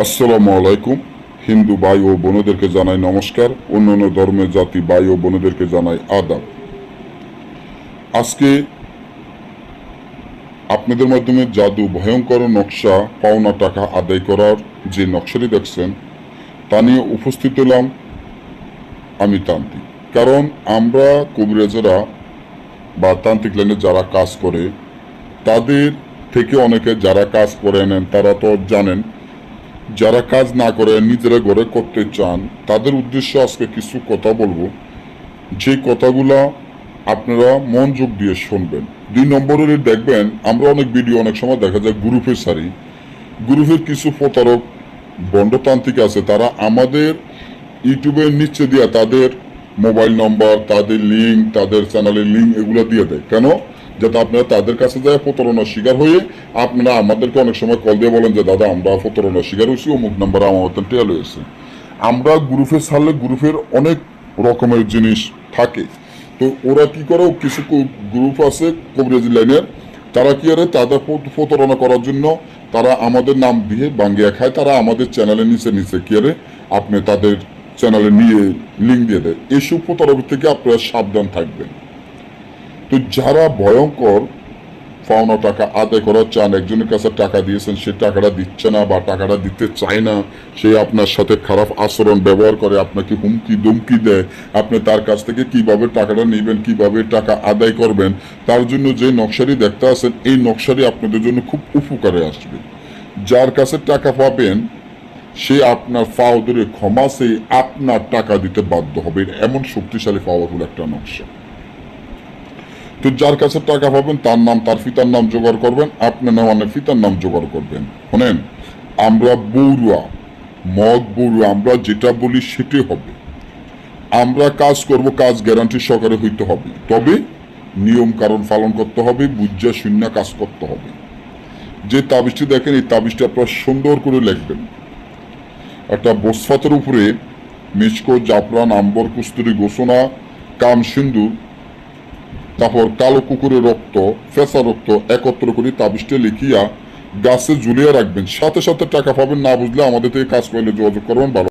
আসসালামু আলাইকুম। হিন্দু ভাই ও বোনদেরকে জানাই নমস্কার, অন্যান্য ধর্মের জাতি ভাই ও বোনদেরকে জানাই আদাব। আজকে আপনাদের মাধ্যমে জাদু ভয়ঙ্কর নকশা পাওনা টাকা আদায় করার যে নকশাটি দেখছেন তা নিয়ে উপস্থিত হলাম আমি তান্ত্রিক। কারণ আমরা কবিরাজেরা বা তান্ত্রিক লাইনে যারা কাজ করে তাদের থেকে অনেকে যারা কাজ করে নেন তারা তো জানেন, যারা কাজ না করে নিজেরা ঘরে করতে চান তাদের উদ্দেশ্যে আজকে কিছু কথা বলবো, যে কথাগুলা আপনারা মনোযোগ দিয়ে শুনবেন। 2 নম্বরে দেখবেন আমরা অনেক ভিডিও অনেক সময় দেখা যায় গ্রুপে সারি, গ্রুপের কিছু প্রতারক বন্ডতান্ত্রিক আছে, তারা আমাদের ইউটিউবের নিচে দিয়ে তাদের মোবাইল নম্বর, তাদের লিঙ্ক, তাদের চ্যানেলের লিঙ্ক এগুলো দিয়ে দেয়। কেন? যাতে আপনারা তাদের কাছে যায় প্রতারণার শিকার হয়ে আপনারা আমাদেরকে অনেক সময় কল দিয়ে বলেন যে দাদা আমরা প্রতারণার শিকার হয়েছি, অমুক নাম্বার আমার মতন টেল হয়েছে। আমরা গ্রুপে ছাড়লে গ্রুপের অনেক রকমের জিনিস থাকে, তো ওরা কি করে, কিছু গ্রুপ আছে কবিরাজি লাইনের, তারা কি করে তাদের প্রতারণা করার জন্য তারা আমাদের নাম দিয়ে বাঙ্গিয়া খায়, তারা আমাদের চ্যানেলের নিচে নিচে কি করে আপনি তাদের চ্যানেলে নিয়ে লিঙ্ক দিয়ে দেয়। এসব প্রতারণা থেকে আপনারা সাবধান থাকবেন। তো যারা ভয়ঙ্কর পাওনা টাকা আদায় করার চান, একজনের কাছে টাকা দিয়েছেন সে টাকাটা দিচ্ছে না বা টাকাটা দিতে চায় না, সে আপনার সাথে খারাপ আচরণ ব্যবহার করে, আপনাকে হুমকি ধমকি দেয়, আপনি তার কাছ থেকে কিভাবে টাকাটা নেবেন, কিভাবে টাকা আদায় করবেন, তার জন্য যে নকশারি দেখতে আছেন এই নকশারি আপনাদের জন্য খুব উপকারে আসবে। যার কাছে টাকা পাবেন সে আপনার পাও ধরে ক্ষমা চেয়ে আপনার টাকা দিতে বাধ্য হবে, এমন শক্তিশালী পাওয়ারফুল একটা নকশা। তো যার কাছে টাকা পাবেন তার নাম, তার পিতার নাম জোগাড় করবেন, আপনি নেওয়ানের পিতার নাম জোগাড় করবেন। শোনেন, আমরা বড়ুয়া মগ বড়ুয়া, আমরা যেটা বলি সেটাই হবে। আমরা কাজ করব, কাজ গ্যারান্টি সহকারে হইতে হবে, তবে নিয়ম কারণ পালন করতে হবে, বুঝা শূন্য কাজ করতে হবে। যে তাবিজটি দেখেন এই তাবিজটি আপনারা সুন্দর করে লিখবেন। একটা বসফাতের উপরে মিচকো, জাফরান, আম্বর, কুস্তুরি, গোসনা, কাম সিন্দুর, তারপর কালো কুকুরের রক্ত, ফেসা রক্ত একত্র করে তাবিজটা লিখিয়া গাছে ঝুলিয়ে রাখবেন। সাথে সাথে টাকা পাবেন। না বুঝলে আমাদের থেকে কাজ করলে যোগাযোগ করবেন। ভালো।